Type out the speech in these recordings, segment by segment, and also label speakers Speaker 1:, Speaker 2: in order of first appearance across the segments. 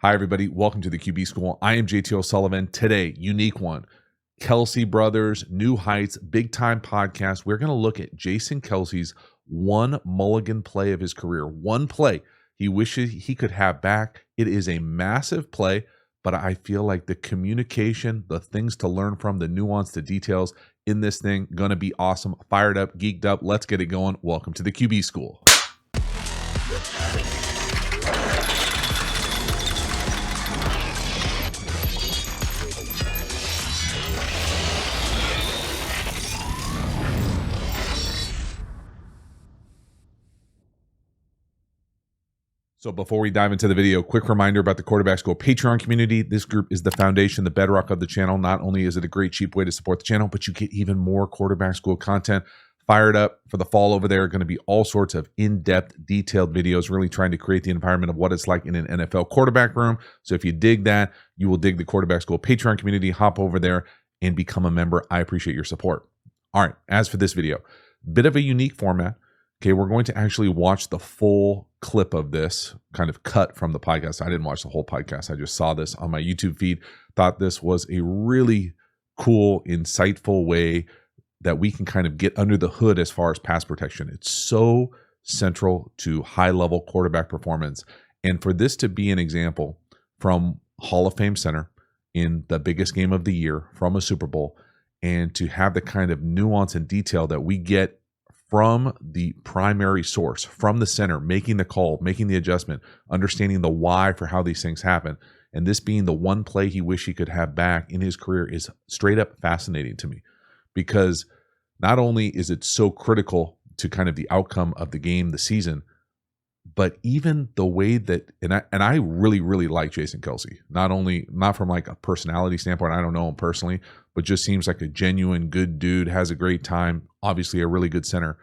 Speaker 1: Hi, everybody. Welcome to the QB School. I am JT O'Sullivan. Today, unique one. Kelce Brothers, New Heights, big time podcast. We're going to look at Jason Kelce's one Mulligan play of his career. One play he wishes he could have back. It is a massive play, but I feel like the communication, the things to learn from, the nuance, the details in this thing, going to be awesome. Fired up, geeked up. Let's get it going. Welcome to the QB School. So before we dive into the video, quick reminder about the Quarterback School Patreon community. This group is the foundation, the bedrock of the channel. Not only is it a great, cheap way to support the channel, but you get even more Quarterback School content. Fired up for the fall over there. Going to be all sorts of in-depth, detailed videos, really trying to create the environment of what it's like in an NFL quarterback room. So if you dig that, you will dig the Quarterback School Patreon community. Hop over there and become a member. I appreciate your support. All right, as for this video, bit of a unique format. Okay, we're going to actually watch the full clip of this kind of cut from the podcast. I didn't watch the whole podcast. I just saw this on my YouTube feed. Thought this was a really cool, insightful way that we can kind of get under the hood as far as pass protection. It's so central to high-level quarterback performance. And for this to be an example from Hall of Fame center in the biggest game of the year from a Super Bowl, and to have the kind of nuance and detail that we get from the primary source, from the center, making the call, making the adjustment, understanding the why for how these things happen, and this being the one play he wished he could have back in his career is straight up fascinating to me, because not only is it so critical to kind of the outcome of the game, the season, but even the way that, and I really, really like Jason Kelce, not from like a personality standpoint, I don't know him personally, but just seems like a genuine good dude, has a great time, obviously a really good center.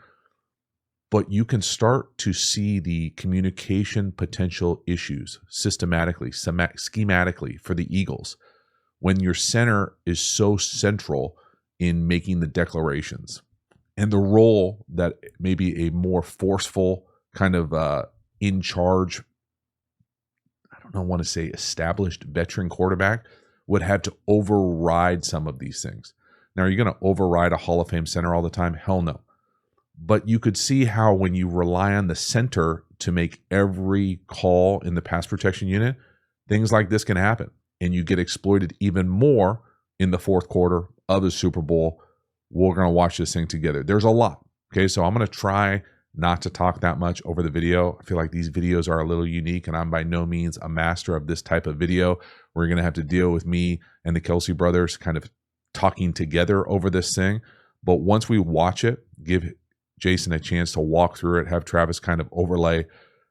Speaker 1: But you can start to see the communication potential issues systematically, schematically for the Eagles when your center is so central in making the declarations, and the role that maybe a more forceful kind of in charge, I don't want to say established veteran quarterback would have to override some of these things. Now, are you going to override a Hall of Fame center all the time? Hell no. But you could see how when you rely on the center to make every call in the pass protection unit, things like this can happen. And you get exploited even more in the fourth quarter of the Super Bowl. We're going to watch this thing together. There's a lot. Okay, so I'm going to try not to talk that much over the video. I feel like these videos are a little unique, and I'm by no means a master of this type of video. We're going to have to deal with me and the Kelce brothers kind of talking together over this thing. But once we watch it, give Jason a chance to walk through it, have Travis kind of overlay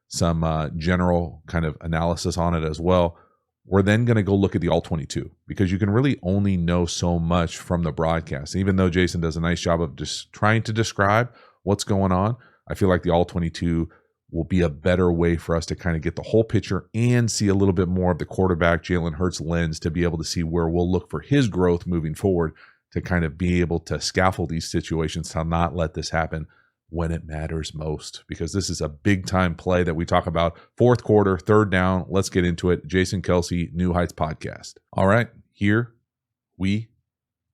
Speaker 1: some general kind of analysis on it as well. We're then going to go look at the All-22, because you can really only know so much from the broadcast. Even though Jason does a nice job of just trying to describe what's going on, I feel like the All-22 will be a better way for us to kind of get the whole picture and see a little bit more of the quarterback Jalen Hurts lens to be able to see where we'll look for his growth moving forward, to kind of be able to scaffold these situations to not let this happen when it matters most, because this is a big time play that we talk about. Fourth quarter, third down. Let's get into it. Jason Kelce, New Heights podcast. All right, here we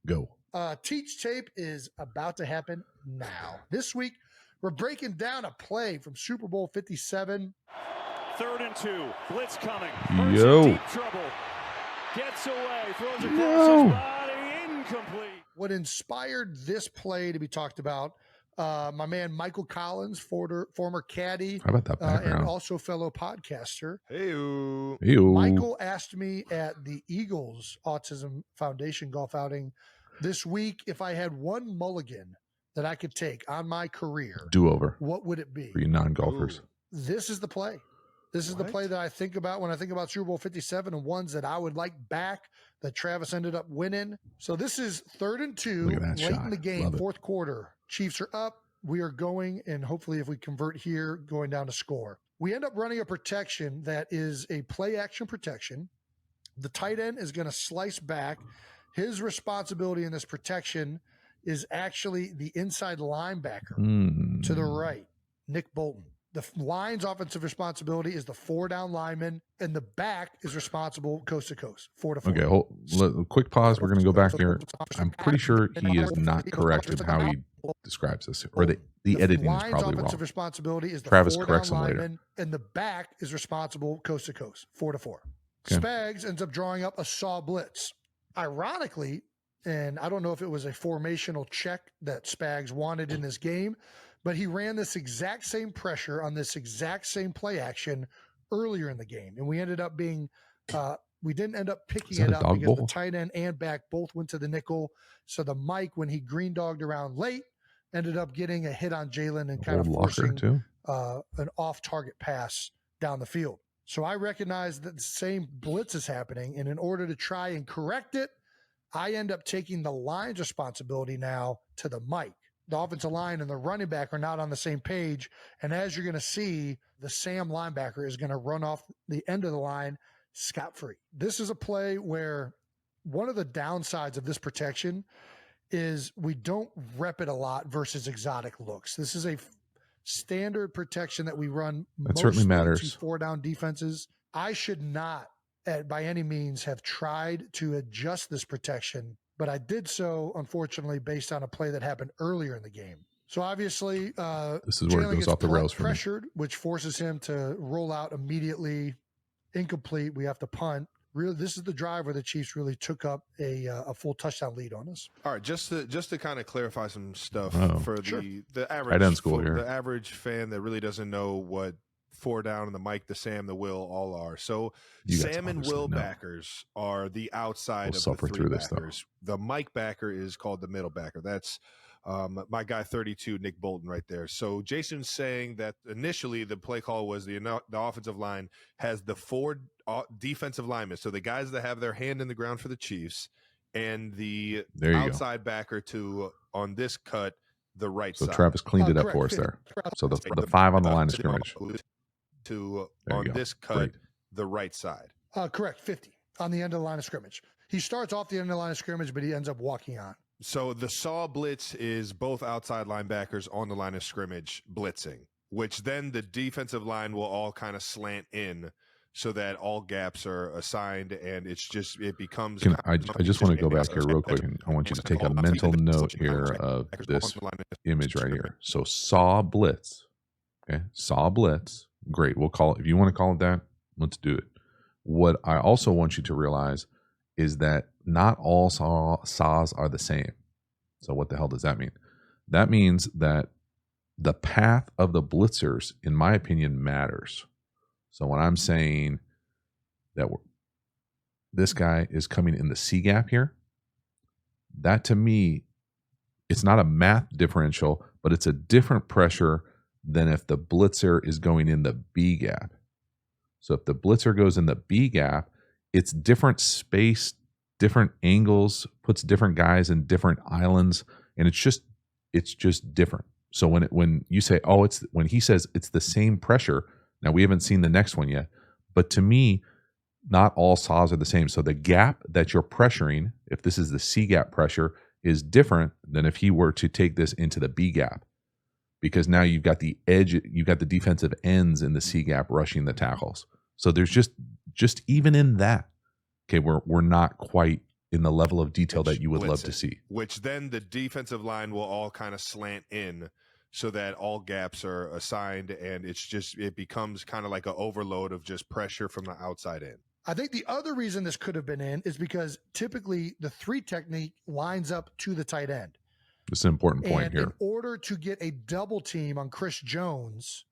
Speaker 1: go.
Speaker 2: Teach Tape is about to happen now. This week, we're breaking down a play from Super Bowl 57.
Speaker 3: 3rd and 2. Blitz coming.
Speaker 1: Yo.
Speaker 3: Deep trouble. Gets away. Throws across his body. Incomplete.
Speaker 2: What inspired this play to be talked about, my man Michael Collins, former caddy,
Speaker 1: How about that background?
Speaker 2: and also fellow podcaster.
Speaker 4: Hey-o.
Speaker 2: Michael asked me at the Eagles Autism Foundation golf outing this week if I had one mulligan that I could take on my career,
Speaker 1: Do-over
Speaker 2: what would it be?
Speaker 1: for you non-golfers.
Speaker 2: This is the play. This is the play that I think about when I think about Super Bowl 57, and ones that I would like back that Travis ended up winning. So this is 3rd and 2,
Speaker 1: Look at that
Speaker 2: late
Speaker 1: shot.
Speaker 2: in the game,
Speaker 1: Love it.
Speaker 2: fourth quarter. Chiefs are up. We are going, and hopefully if we convert here, going down to score. We end up running a protection that is a play action protection. The tight end is going to slice back. His responsibility in this protection is actually the inside linebacker to the right, Nick Bolton. The line's offensive responsibility is the 4 down lineman, and the back is responsible coast to coast, 4 to 4.
Speaker 1: Okay, quick pause. We're going to go back here. I'm pretty sure he is not correct in how he describes this, or the editing is probably
Speaker 2: offensive
Speaker 1: wrong.
Speaker 2: responsibility is the
Speaker 1: Travis
Speaker 2: 4
Speaker 1: corrects
Speaker 2: down
Speaker 1: him later.
Speaker 2: lineman, and the back is responsible coast to coast, 4 to 4.
Speaker 1: Okay.
Speaker 2: Spags ends up drawing up a saw blitz. Ironically, and I don't know if it was a formational check that Spags wanted in this game, but he ran this exact same pressure on this exact same play action earlier in the game. And we ended up being, we didn't end up picking it up because the tight end and back both went to the nickel. So the Mike, when he green dogged around late, ended up getting a hit on Jalen and kind of forcing an off-target pass down the field. So I recognize that the same blitz is happening. And in order to try and correct it, I end up taking the line's responsibility now to the Mike. The offensive line and the running back are not on the same page. And as you're going to see, the Sam linebacker is going to run off the end of the line scot-free. This is a play where one of the downsides of this protection is we don't rep it a lot versus exotic looks. This is a standard protection that we run
Speaker 1: that certainly matters
Speaker 2: to 4 down defenses. I should not by any means have tried to adjust this protection, but I did so, unfortunately, based on a play that happened earlier in the game. So obviously,
Speaker 1: this is where it goes off the rails for
Speaker 2: pressured, which forces him to roll out immediately. Incomplete. We have to punt. Really, this is the drive where the Chiefs really took up a full touchdown lead on us.
Speaker 4: All right, just to kind of clarify some stuff for the average fan that really doesn't know what 4 down and the Mike, the Sam, the Will all are. So Sam and Will backers are the outside of the 3 backers. The Mike backer is called the middle backer. That's my guy 32, Nick Bolton, right there. So Jason's saying that initially the play call was the offensive line has the 4 defensive linemen, so the guys that have their hand in the ground for the Chiefs, and the outside backer to, on this cut, the right side.
Speaker 1: So Travis cleaned it up for us there. So the 5 on the line of scrimmage.
Speaker 4: To on this cut, the right side.
Speaker 2: Correct, 50 on the end of the line of scrimmage. He starts off the end of the line of scrimmage, but he ends up walking on.
Speaker 4: So the saw blitz is both outside linebackers on the line of scrimmage blitzing, which then the defensive line will all kind of slant in so that all gaps are assigned, and it becomes.
Speaker 1: I just want to go back here real quick, and I want you to take a mental note here of this image right here. So saw blitz, okay, saw blitz. Great. We'll call it, if you want to call it that, let's do it. What I also want you to realize is that not all saws are the same. So what the hell does that mean? That means that the path of the blitzers, in my opinion, matters. So when I'm saying that this guy is coming in the C gap here, that to me, it's not a math differential, but it's a different pressure than if the blitzer is going in the B gap. So if the blitzer goes in the B gap, it's different space, different angles, puts different guys in different islands, and it's just different. So when you say, oh, when he says it's the same pressure, now we haven't seen the next one yet, but to me, not all saws are the same. So the gap that you're pressuring, if this is the C gap pressure, is different than if he were to take this into the B gap. Because now you've got the edge, you've got the defensive ends in the C gap rushing the tackles. So there's just even in that, okay, we're not quite in the level of detail that you would love to see.
Speaker 4: Which then the defensive line will all kind of slant in so that all gaps are assigned, and it becomes kind of like an overload of just pressure from the outside in.
Speaker 2: I think the other reason this could have been in is because typically the 3 technique lines up to the tight end.
Speaker 1: It's an important point here.
Speaker 2: In order to get a double team on Chris Jones,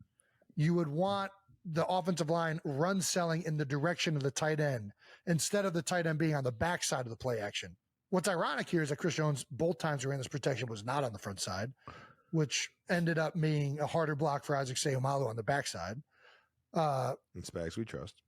Speaker 2: you would want the offensive line run selling in the direction of the tight end instead of the tight end being on the backside of the play action. What's ironic here is that Chris Jones, both times we ran this protection, was not on the front side, which ended up being a harder block for Isaac Seumalo on the backside.
Speaker 4: And Spags we trust.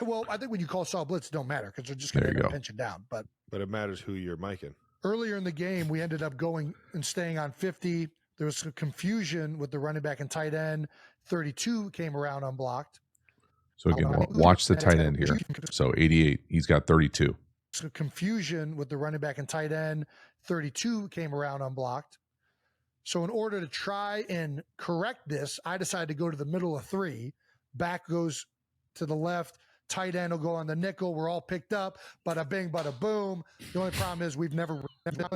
Speaker 2: Well, I think when you call saw blitz, it don't matter because they're just going to end up pinching down. But
Speaker 4: it matters who you're miking.
Speaker 2: Earlier in the game, we ended up going and staying on 50. There was some confusion with the running back and tight end. 32 came around unblocked.
Speaker 1: So again, watch the tight end here. So 88, he's got 32.
Speaker 2: So confusion with the running back and tight end. 32 came around unblocked. So in order to try and correct this, I decided to go to the middle of 3. Back goes to the left. Tight end will go on the nickel. We're all picked up. Bada bing, bada boom. The only problem is we've never.
Speaker 1: The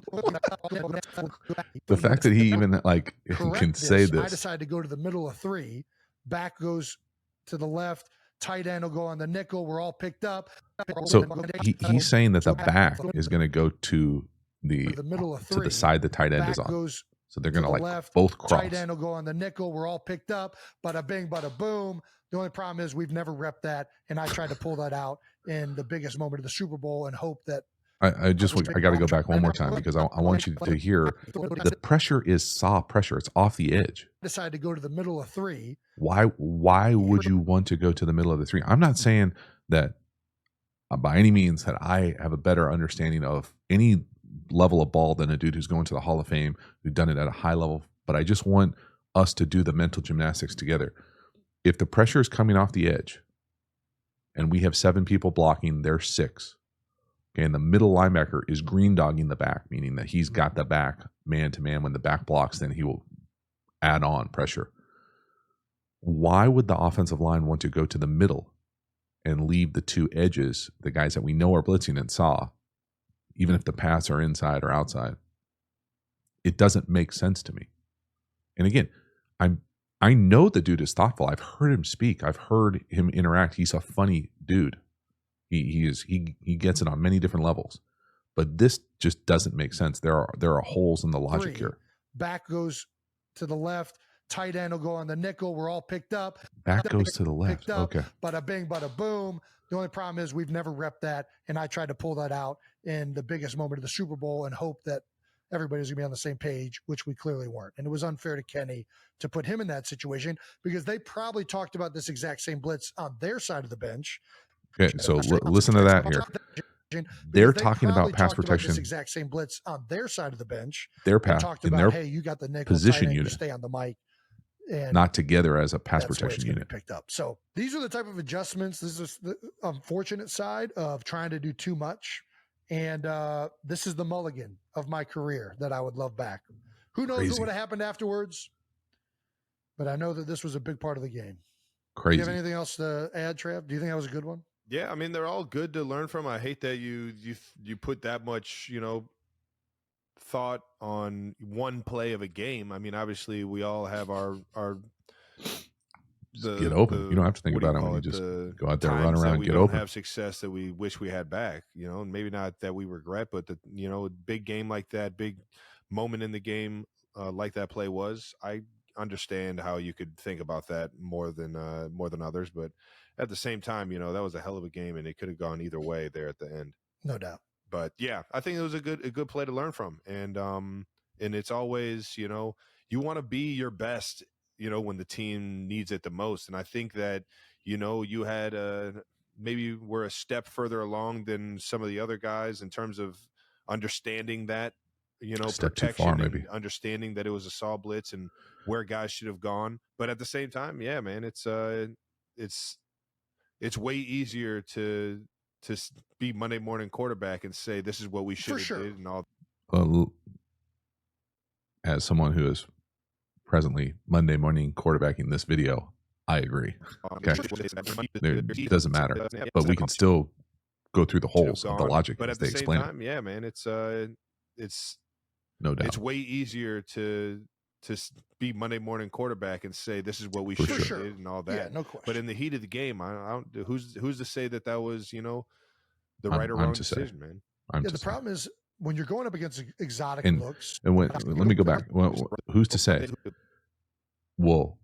Speaker 1: fact that he even like can say this.
Speaker 2: I decided to go to the middle of 3. Back goes to the left. Tight end will go on the nickel. We're all picked up.
Speaker 1: So he's saying that the back is going to go to the
Speaker 2: middle of 3.
Speaker 1: To the side the tight end is on. So they're going to like left, both cross.
Speaker 2: Tight end will go on the nickel. We're all picked up. Bada bing, bada boom. The only problem is we've never repped that, and I tried to pull that out in the biggest moment of the Super Bowl and hope that.
Speaker 1: I got to go back one more time because I want you to hear the pressure is soft pressure. It's off the edge.
Speaker 2: I decided to go to the middle of 3.
Speaker 1: Why would you want to go to the middle of the 3? I'm not saying that by any means that I have a better understanding of any level of ball than a dude who's going to the Hall of Fame, who's done it at a high level. But I just want us to do the mental gymnastics together. If the pressure is coming off the edge and we have 7 people blocking, there's 6. Okay, and the middle linebacker is green dogging the back, meaning that he's got the back man to man. When the back blocks, then he will add on pressure. Why would the offensive line want to go to the middle and leave the 2 edges, the guys that we know are blitzing and saw, even if the pass are inside or outside? It doesn't make sense to me. And again, I know the dude is thoughtful. I've heard him speak. I've heard him interact. He's a funny dude. He gets it on many different levels. But this just doesn't make sense. There are holes in the logic here.
Speaker 2: Back goes to the left. Tight end will go on the nickel. We're all picked up.
Speaker 1: Back goes to the left. Okay.
Speaker 2: Bada bing, bada boom. The only problem is we've never repped that, and I tried to pull that out in the biggest moment of the Super Bowl and hope that everybody's going to be on the same page, which we clearly weren't. And it was unfair to Kenny to put him in that situation because they probably talked about this exact same blitz on their side of the bench.
Speaker 1: Okay, so listen to that here. They're talking about pass protection.
Speaker 2: This exact same blitz on their side of the bench.
Speaker 1: Their pass in their
Speaker 2: hey, you got the nickel
Speaker 1: position unit.
Speaker 2: Stay on the mic. And
Speaker 1: not together as a pass protection unit.
Speaker 2: Picked up. So these are the type of adjustments. This is the unfortunate side of trying to do too much. And this is the mulligan of my career that I would love back. Who knows what would have happened afterwards? But I know that this was a big part of the game.
Speaker 1: Crazy.
Speaker 2: Do you have anything else to add, Trav? Do you think that was a good one?
Speaker 4: Yeah, I mean, they're all good to learn from. I hate that you put that much, thought on one play of a game. I mean, obviously we all have our
Speaker 1: get open. You don't have to think about it when you just go out there, run around, and get open.
Speaker 4: Have success that we wish we had back, and maybe not that we regret, but a big game like that, big moment in the game like that play was. I understand how you could think about that more than others, but at the same time, that was a hell of a game, and it could have gone either way there at the end,
Speaker 2: no doubt.
Speaker 4: But yeah, I think it was a good play to learn from, and it's always you want to be your best, when the team needs it the most, and I think that you had maybe we're a step further along than some of the other guys in terms of understanding that
Speaker 1: step
Speaker 4: protection,
Speaker 1: too far, maybe.
Speaker 4: And understanding that it was a saw blitz and where guys should have gone, but at the same time, yeah, man, it's way easier to be Monday morning quarterback and say this is what we should have did and all.
Speaker 1: Well, as someone who is presently Monday morning quarterbacking this video, I agree. Okay, it doesn't matter, but we can still go through the holes of the logic.
Speaker 4: But at the same time, yeah, man, it's
Speaker 1: no doubt.
Speaker 4: It's way easier to be Monday morning quarterback and say this is what we should have did and all that.
Speaker 2: Yeah, no question.
Speaker 4: But in the heat of the game, I don't. Who's to say that was the right or wrong decision, man?
Speaker 2: The problem is when you're going up against exotic looks.
Speaker 1: And let me go back. Well, who's to say? Well,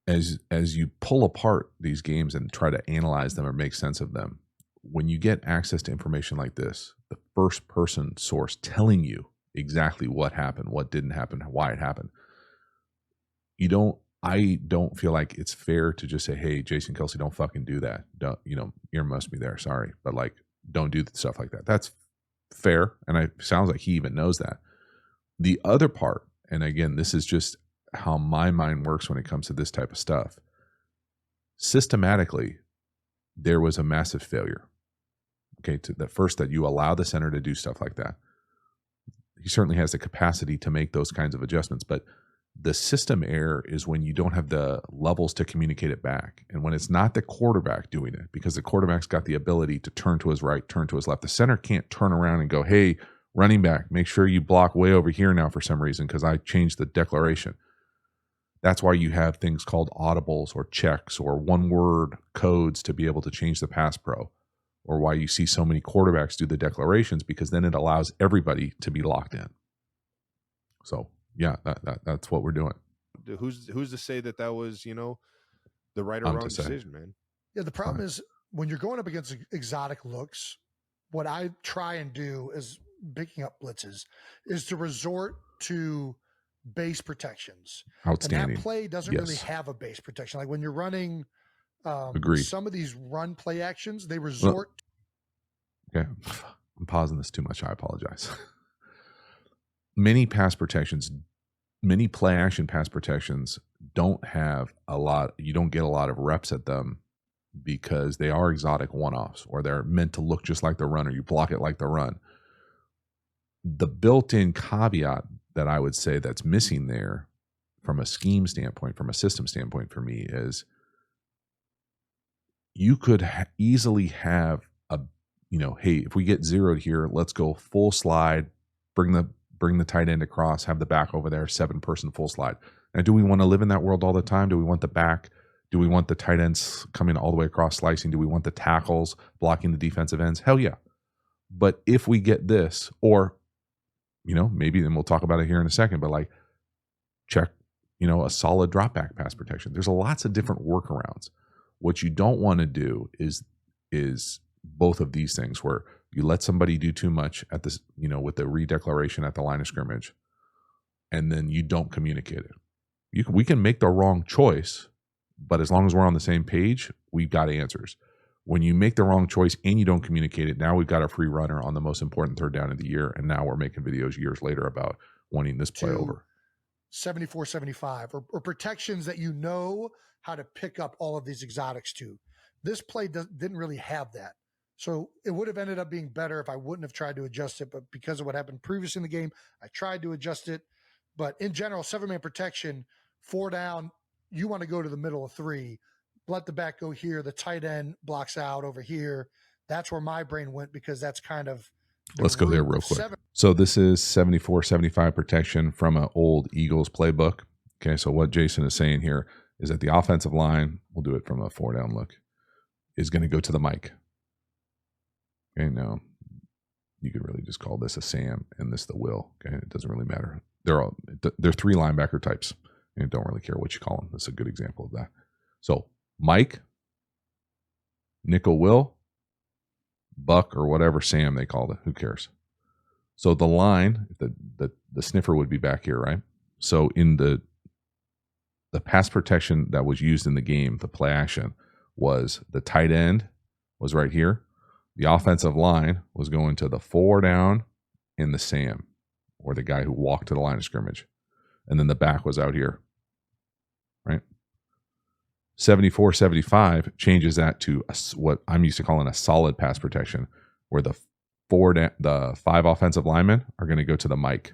Speaker 1: as you pull apart these games and try to analyze them or make sense of them, when you get access to information like this, the first person source telling you exactly what happened, what didn't happen, why it happened, I don't feel like it's fair to just say, hey, Jason Kelce, don't fucking do that. Don't, ear must be there. Sorry. But don't do stuff like that. That's fair. And it sounds like he even knows that. The other part, and again, this is just how my mind works when it comes to this type of stuff. Systematically, there was a massive failure. Okay. That you allow the center to do stuff like that. he certainly has the capacity to make those kinds of adjustments. But the system error is when you don't have the levels to communicate it back. And when it's not the quarterback doing it, because the quarterback's got the ability to turn to his right, turn to his left. The center can't turn around and go, hey, running back, make sure you block way over here now for some reason because I changed the declaration. That's why you have things called audibles or checks or one-word codes to be able to change the pass pro, or why you see so many quarterbacks do the declarations, because then it allows everybody to be locked in. So, yeah, that's what we're doing.
Speaker 4: Who's to say that was, the right or wrong decision, man?
Speaker 2: Yeah, the problem is when you're going up against exotic looks, what I try and do is picking up blitzes is to resort to base protections.
Speaker 1: Outstanding.
Speaker 2: And that play doesn't really have a base protection. Like when you're running some of these run play actions, they resort.
Speaker 1: Okay. I'm pausing this too much. I apologize. Many play action pass protections don't have a lot. You don't get a lot of reps at them because they are exotic one-offs, or they're meant to look just like the run, or you block it like the run. The built-in caveat that I would say that's missing there from a scheme standpoint, from a system standpoint for me, is you could easily have hey, if we get zeroed here, let's go full slide, bring the tight end across, have the back over there, 7-person full slide. Now, do we want to live in that world all the time? Do we want the back? Do we want the tight ends coming all the way across slicing? Do we want the tackles blocking the defensive ends? Hell yeah. But if we get this, or maybe, then we'll talk about it here in a second, but like check, a solid drop back pass protection. There's lots of different workarounds. What you don't want to do is both of these things, where you let somebody do too much at this, with the redeclaration at the line of scrimmage, and then you don't communicate it. We can make the wrong choice, but as long as we're on the same page, we've got answers. When you make the wrong choice and you don't communicate it, now we've got a free runner on the most important third down of the year, and now we're making videos years later about wanting this play over.
Speaker 2: 74-75, or protections that how to pick up all of these exotics to. This play didn't really have that. So it would have ended up being better if I wouldn't have tried to adjust it, but because of what happened previously in the game, I tried to adjust it. But in general, 7-man protection, 4 down, you want to go to the middle of 3. Let the back go here. The tight end blocks out over here. That's where my brain went, because that's kind of
Speaker 1: let's go there real quick. So this is 74-75 protection from an old Eagles playbook. Okay, so what Jason is saying here is that the offensive line, we'll do it from a 4-down look, is going to go to the mic. Okay, now you could really just call this a Sam and this the Will. Okay, it doesn't really matter. They're 3 linebacker types, and don't really care what you call them. That's a good example of that. So Mike, nickel Will, Buck, or whatever Sam they called it. Who cares? So the line, the sniffer would be back here, right? So in the pass protection that was used in the game, the play action, was the tight end was right here. The offensive line was going to the 4 down in the Sam, or the guy who walked to the line of scrimmage. And then the back was out here, right? 74-75 changes that to what I'm used to calling a solid pass protection, where the 5 offensive linemen are going to go to the mic,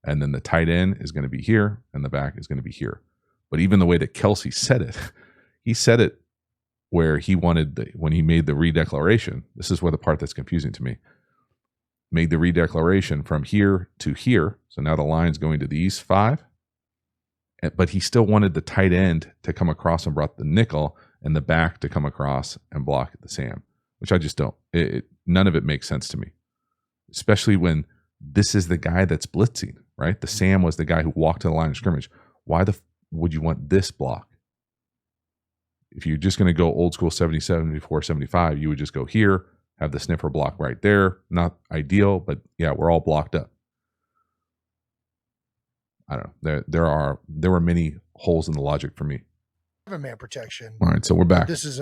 Speaker 1: and then the tight end is going to be here, and the back is going to be here. But even the way that Kelce said it, he said it where he wanted when he made the redeclaration. This is where the part that's confusing to me. Made the redeclaration from here to here, so now the line's going to these 5. But he still wanted the tight end to come across and brought the nickel, and the back to come across and block the Sam, which I just don't. None of it makes sense to me, especially when this is the guy that's blitzing, right? The Sam was the guy who walked to the line of scrimmage. Why would you want this block? If you're just going to go old school 74-75, you would just go here, have the sniffer block right there. Not ideal, but yeah, we're all blocked up. I don't know. There were many holes in the logic for me.
Speaker 2: 7-man protection.
Speaker 1: All right, so we're back.
Speaker 2: This is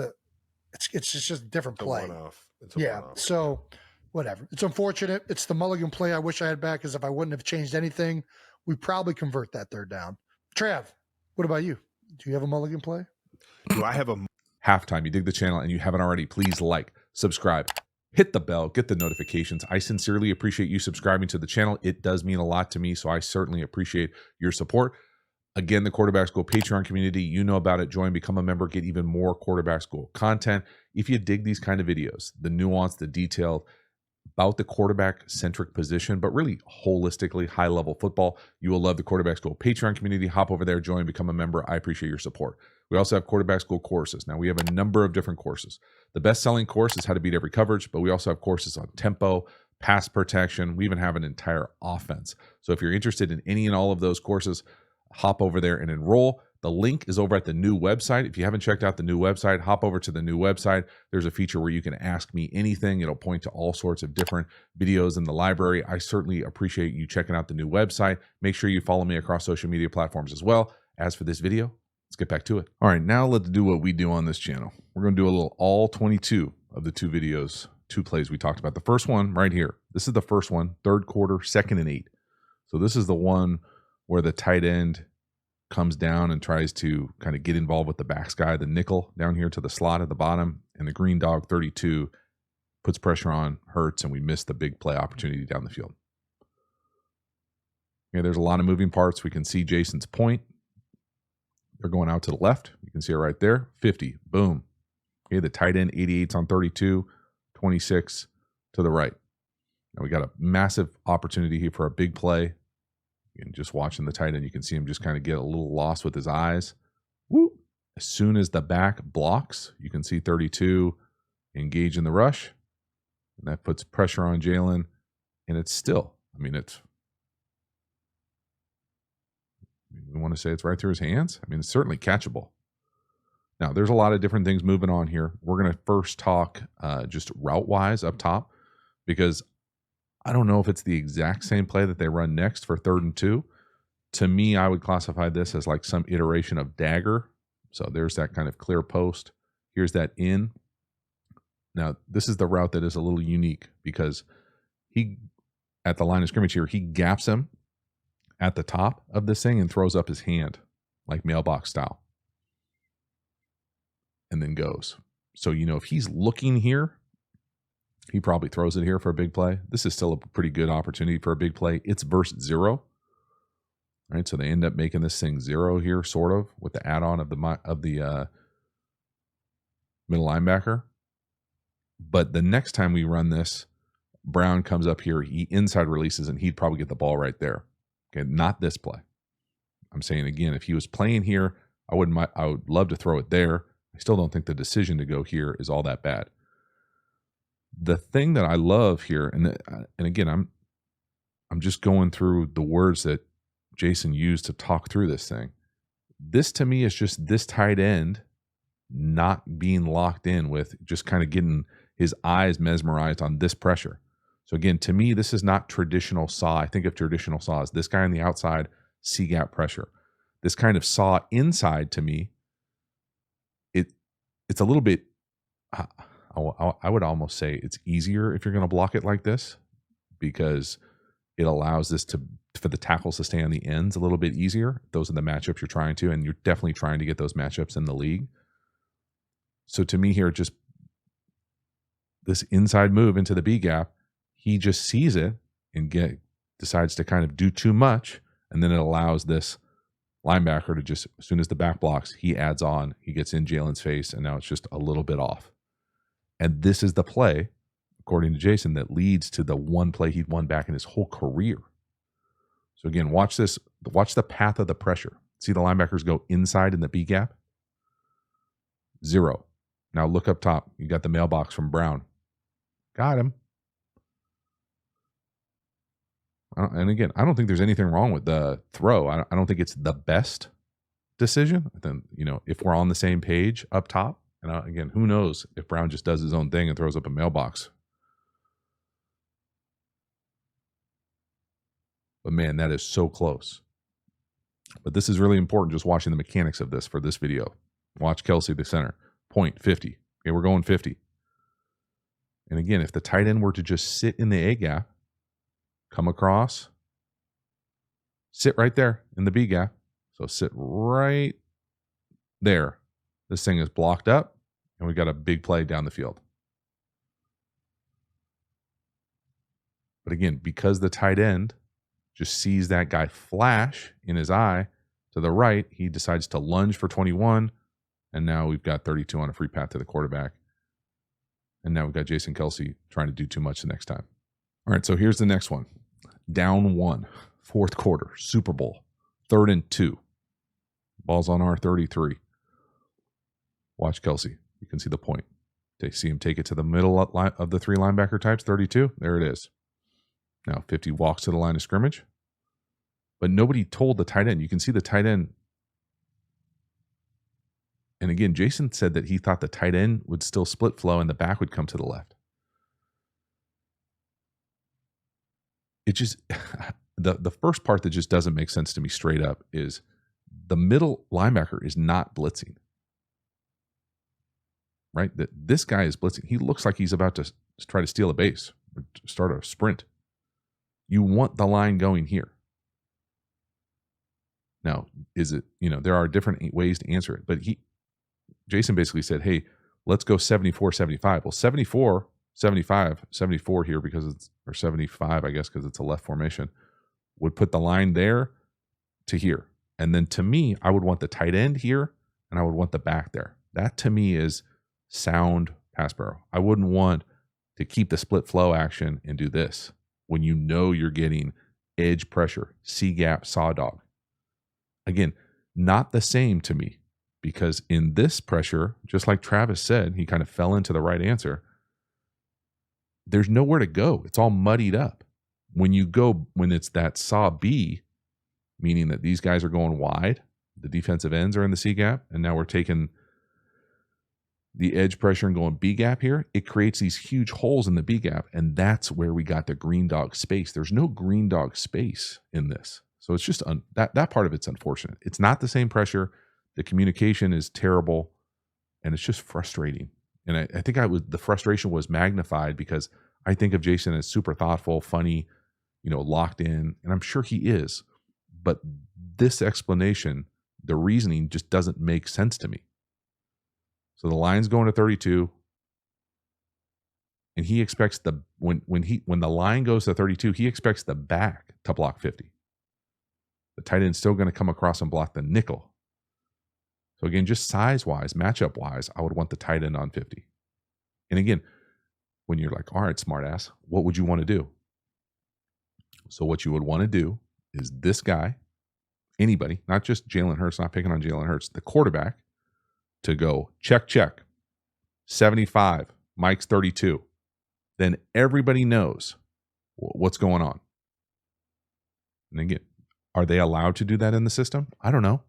Speaker 2: it's just a different play.
Speaker 4: It's a one-off.
Speaker 2: So whatever. It's unfortunate. It's the Mulligan play I wish I had back, because if I wouldn't have changed anything, we probably convert that 3rd down. Trav, what about you? Do you have a Mulligan play?
Speaker 4: Do I have a
Speaker 1: halftime? You dig the channel and you haven't already, please like, subscribe, hit the bell, get the notifications. I sincerely appreciate you subscribing to the channel. It does mean a lot to me, so I certainly appreciate your support. Again, the Quarterback School Patreon community, you know about it. Join, become a member, get even more Quarterback School content. If you dig these kind of videos, the nuance, the detail about the quarterback-centric position, but really holistically high-level football, you will love the Quarterback School Patreon community. Hop over there, join, become a member. I appreciate your support. We also have Quarterback School courses. Now, we have a number of different courses. The best-selling course is How to Beat Every Coverage, but we also have courses on tempo, pass protection. We even have an entire offense. So if you're interested in any and all of those courses, hop over there and enroll. The link is over at the new website. If you haven't checked out the new website, hop over to the new website. There's a feature where you can ask me anything. It'll point to all sorts of different videos in the library. I certainly appreciate you checking out the new website. Make sure you follow me across social media platforms as well. As for this video, let's get back to it. All right, now let's do what we do on this channel. We're going to do a little all 22 of the two videos, two plays we talked about. The first one right here. This is the first one, third quarter, 2nd and 8. So this is the one where the tight end comes down and tries to kind of get involved with the backs guy, the nickel down here to the slot at the bottom, and the green dog 32 puts pressure on Hurts, and we miss the big play opportunity down the field. Okay, there's a lot of moving parts. We can see Jason's point. They're going out to the left. You can see it right there. 50, boom. Okay, the tight end 88's on 32, 26 to the right. Now we got a massive opportunity here for a big play. And just watching the tight end, you can see him just kind of get a little lost with his eyes. Woo! As soon as the back blocks, you can see 32 engage in the rush. And that puts pressure on Jalen. And it's still, I mean, we want to say it's right through his hands. I mean, it's certainly catchable. Now, there's a lot of different things moving on here. We're going to first talk just route-wise up top, because I don't know if it's the exact same play that they run next for 3rd and 2. To me, I would classify this as like some iteration of dagger. So there's that kind of clear post. Here's that in. Now, this is the route that is a little unique because he, at the line of scrimmage here, he gaps him at the top of this thing and throws up his hand like mailbox style and then goes. So, you know, if he's looking here, he probably throws it here for a big play. This is still a pretty good opportunity for a big play. It's versus 0. Right, so they end up making this thing 0 here, sort of, with the add-on of the middle linebacker. But the next time we run this, Brown comes up here, he inside releases, and he'd probably get the ball right there. Okay, not this play. I'm saying again, if he was playing here, I would love to throw it there. I still don't think the decision to go here is all that bad. The thing that I love here, and again, I'm just going through the words that Jason used to talk through this thing. This to me is just this tight end not being locked in with just kind of getting his eyes mesmerized on this pressure. So again, to me, this is not traditional saw. I think of traditional saw as this guy on the outside, C-gap pressure. This kind of saw inside, to me, it's a little bit, I would almost say it's easier if you're going to block it like this, because it allows this for the tackles to stay on the ends a little bit easier. Those are the matchups you're trying to, and you're definitely trying to get those matchups in the league. So to me here, just this inside move into the B gap, he just sees it and decides to kind of do too much, and then it allows this linebacker to just, as soon as the back blocks, he adds on, he gets in Jalen's face, and now it's just a little bit off. And this is the play, according to Jason, that leads to the one play he'd won back in his whole career. So again, watch this. Watch the path of the pressure. See the linebackers go inside in the B gap? 0. Now look up top. You got the mailbox from Brown. Got him. And again, I don't think there's anything wrong with the throw. I don't think it's the best decision. Then, you know, if we're on the same page up top, and again, who knows if Brown just does his own thing and throws up a mailbox. But man, that is so close. But this is really important, just watching the mechanics of this for this video. Watch Kelce, the center. Point 50. Okay, we're going 50. And again, if the tight end were to just sit in the A gap, come across, sit right there in the B gap. So sit right there. This thing is blocked up, and we got a big play down the field. But again, because the tight end just sees that guy flash in his eye to the right, he decides to lunge for 21. And now we've got 32 on a free path to the quarterback. And now we've got Jason Kelce trying to do too much the next time. All right, so here's the next one. Down 1, fourth quarter, Super Bowl, 3rd and 2. Ball's on our 33. Watch Kelce. You can see the point. They see him take it to the middle of the 3 linebacker types, 32. There it is. Now 50 walks to the line of scrimmage. But nobody told the tight end. You can see the tight end. And again, Jason said that he thought the tight end would still split flow and the back would come to the left. It just, the first part that just doesn't make sense to me straight up is the middle linebacker is not blitzing. Right? This guy is blitzing. He looks like he's about to try to steal a base or start a sprint. You want the line going here. Now, is it, there are different ways to answer it, but Jason basically said, hey, let's go 74-75. Well, 74, 75, 74 here because it's, or 75, I guess, because it's a left formation, would put the line there to here. And then to me, I would want the tight end here and I would want the back there. That to me is sound pass pro. I wouldn't want to keep the split flow action and do this when you know you're getting edge pressure, C-gap, saw dog. Again, not the same to me because in this pressure, just like Travis said, he kind of fell into the right answer. There's nowhere to go. It's all muddied up. When it's that saw B, meaning that these guys are going wide, the defensive ends are in the C-gap, and now we're taking the edge pressure and going B-gap here, it creates these huge holes in the B-gap, and that's where we got the green dog space. There's no green dog space in this. So it's just, that part of it's unfortunate. It's not the same pressure. The communication is terrible, and it's just frustrating. And I think the frustration was magnified because I think of Jason as super thoughtful, funny, locked in, and I'm sure he is. But this explanation, the reasoning just doesn't make sense to me. So the line's going to 32, and he expects when the line goes to 32, he expects the back to block 50. The tight end's still going to come across and block the nickel. So again, just size-wise, matchup-wise, I would want the tight end on 50. And again, when you're like, all right, smartass, what would you want to do? So what you would want to do is this guy, anybody, not just Jalen Hurts, not picking on Jalen Hurts, the quarterback, to go check, 75, Mike's 32. Then everybody knows what's going on. And again, are they allowed to do that in the system? I don't know.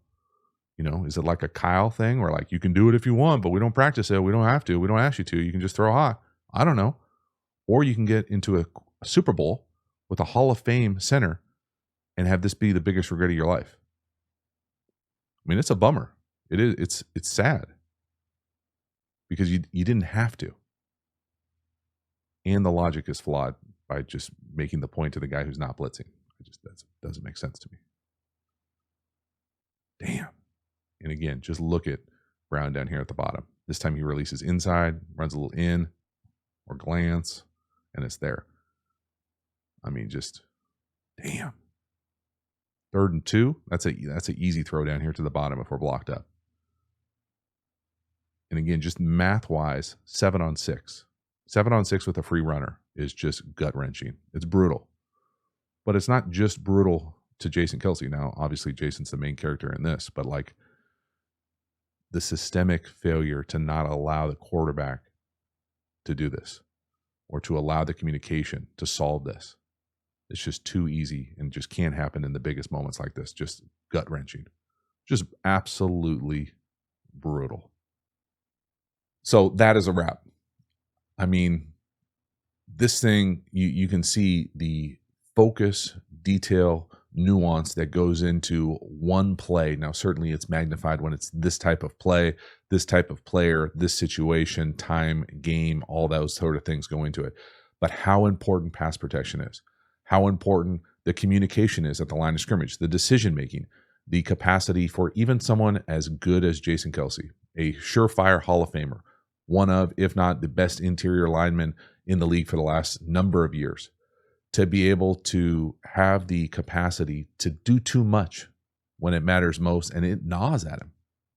Speaker 1: Is it like a Kyle thing where like you can do it if you want, but we don't practice it. We don't have to. We don't ask you to. You can just throw hot. I don't know. Or you can get into a Super Bowl with a Hall of Fame center and have this be the biggest regret of your life. I mean, it's a bummer. It is. It's sad because you didn't have to. And the logic is flawed by just making the point to the guy who's not blitzing. That doesn't make sense to me. Damn. And again, just look at Brown down here at the bottom. This time he releases inside, runs a little in or glance, and it's there. I mean, just damn. 3rd and 2. That's an easy throw down here to the bottom if we're blocked up. And again, just math-wise, 7 on 6. 7 on 6 with a free runner is just gut-wrenching. It's brutal. But it's not just brutal to Jason Kelce. Now, obviously, Jason's the main character in this, but like the systemic failure to not allow the quarterback to do this or to allow the communication to solve this. It's just too easy and just can't happen in the biggest moments like this. Just gut-wrenching. Just absolutely brutal. So that is a wrap. I mean, this thing, you can see the focus, detail, nuance that goes into one play. Now, certainly it's magnified when it's this type of play, this type of player, this situation, time, game, all those sort of things go into it. But how important pass protection is, how important the communication is at the line of scrimmage, the decision-making, the capacity for even someone as good as Jason Kelce, a surefire Hall of Famer, one of, if not the best interior lineman in the league for the last number of years, to be able to have the capacity to do too much when it matters most, and it gnaws at him,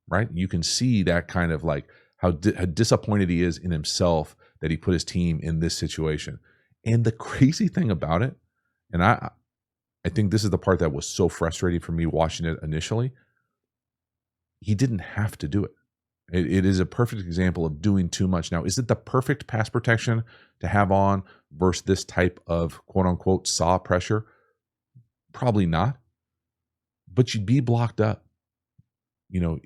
Speaker 1: right? You can see that kind of like how disappointed he is in himself that he put his team in this situation. And the crazy thing about it, and I think this is the part that was so frustrating for me watching it initially, he didn't have to do it. It is a perfect example of doing too much. Now, is it the perfect pass protection to have on versus this type of quote unquote saw pressure? Probably not. But you'd be blocked up. You know,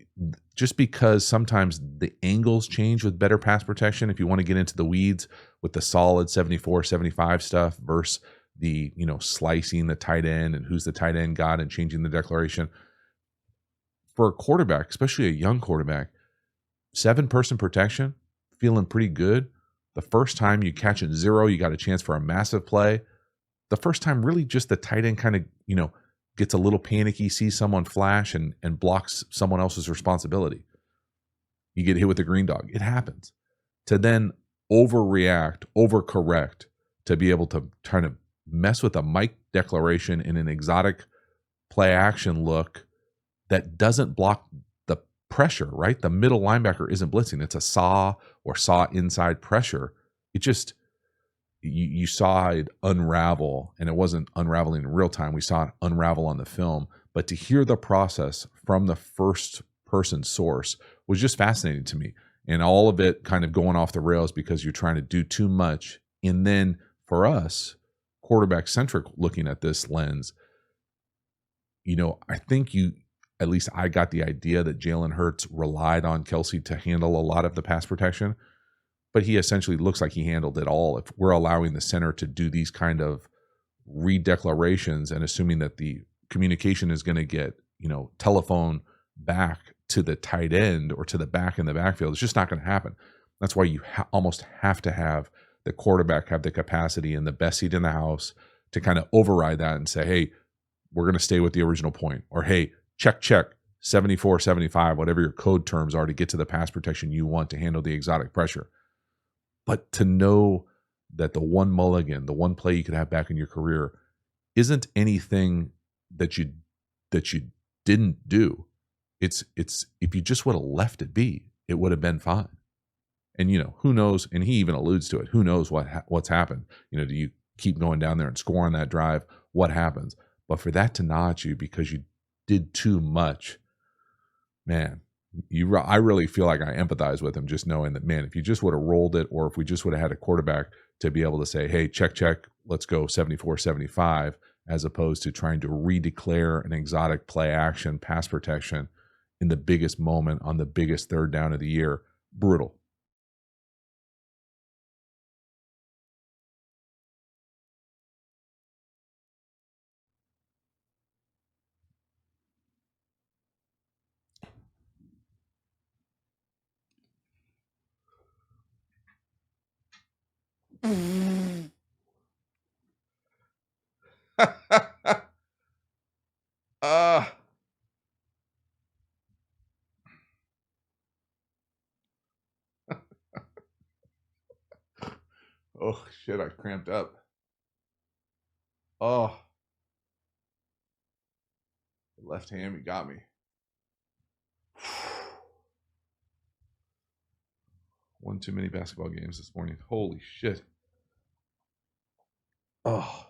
Speaker 1: just because sometimes the angles change with better pass protection, if you want to get into the weeds with the solid 74, 75 stuff versus the, you know, slicing the tight end and who's the tight end got and changing the declaration. For a quarterback, especially a young quarterback, 7-person protection, feeling pretty good. The first time you catch it 0, you got a chance for a massive play. The first time really just the tight end kind of, you know, gets a little panicky, sees someone flash and blocks someone else's responsibility. You get hit with the green dog. It happens. To then overreact, overcorrect, to be able to kind of mess with a Mike declaration in an exotic play action look that doesn't block the pressure, right? The middle linebacker isn't blitzing. It's a saw or saw inside pressure. It just, you saw it unravel, and it wasn't unraveling in real time. We saw it unravel on the film. But to hear the process from the first person source was just fascinating to me. And all of it kind of going off the rails because you're trying to do too much. And then for us, quarterback centric, looking at this lens, you know, I think at least I got the idea that Jalen Hurts relied on Kelce to handle a lot of the pass protection, but he essentially looks like he handled it all. If we're allowing the center to do these kind of redeclarations and assuming that the communication is going to get, you know, telephone back to the tight end or to the back in the backfield, it's just not going to happen. That's why you almost have to have the quarterback have the capacity and the best seat in the house to kind of override that and say, hey, we're going to stay with the original point, or hey, check 74, 75, whatever your code terms are to get to the pass protection you want to handle the exotic pressure. But to know that the one mulligan, the one play you could have back in your career, isn't anything that you didn't do. It's if you just would have left it be, it would have been fine. And you know, who knows? And he even alludes to it. Who knows what's happened? You know, do you keep going down there and score on that drive? What happens? But for that to nod at you because you did too much, man, I really feel like I empathize with him, just knowing that, man, if you just would have rolled it, or if we just would have had a quarterback to be able to say, hey, check, let's go 74, 75, as opposed to trying to redeclare an exotic play action pass protection in the biggest moment on the biggest third down of the year. Brutal. Oh, shit, I cramped up. Oh. Left hand, you got me. One too many basketball games this morning. Holy shit. Oh.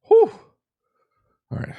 Speaker 1: Whew. All right.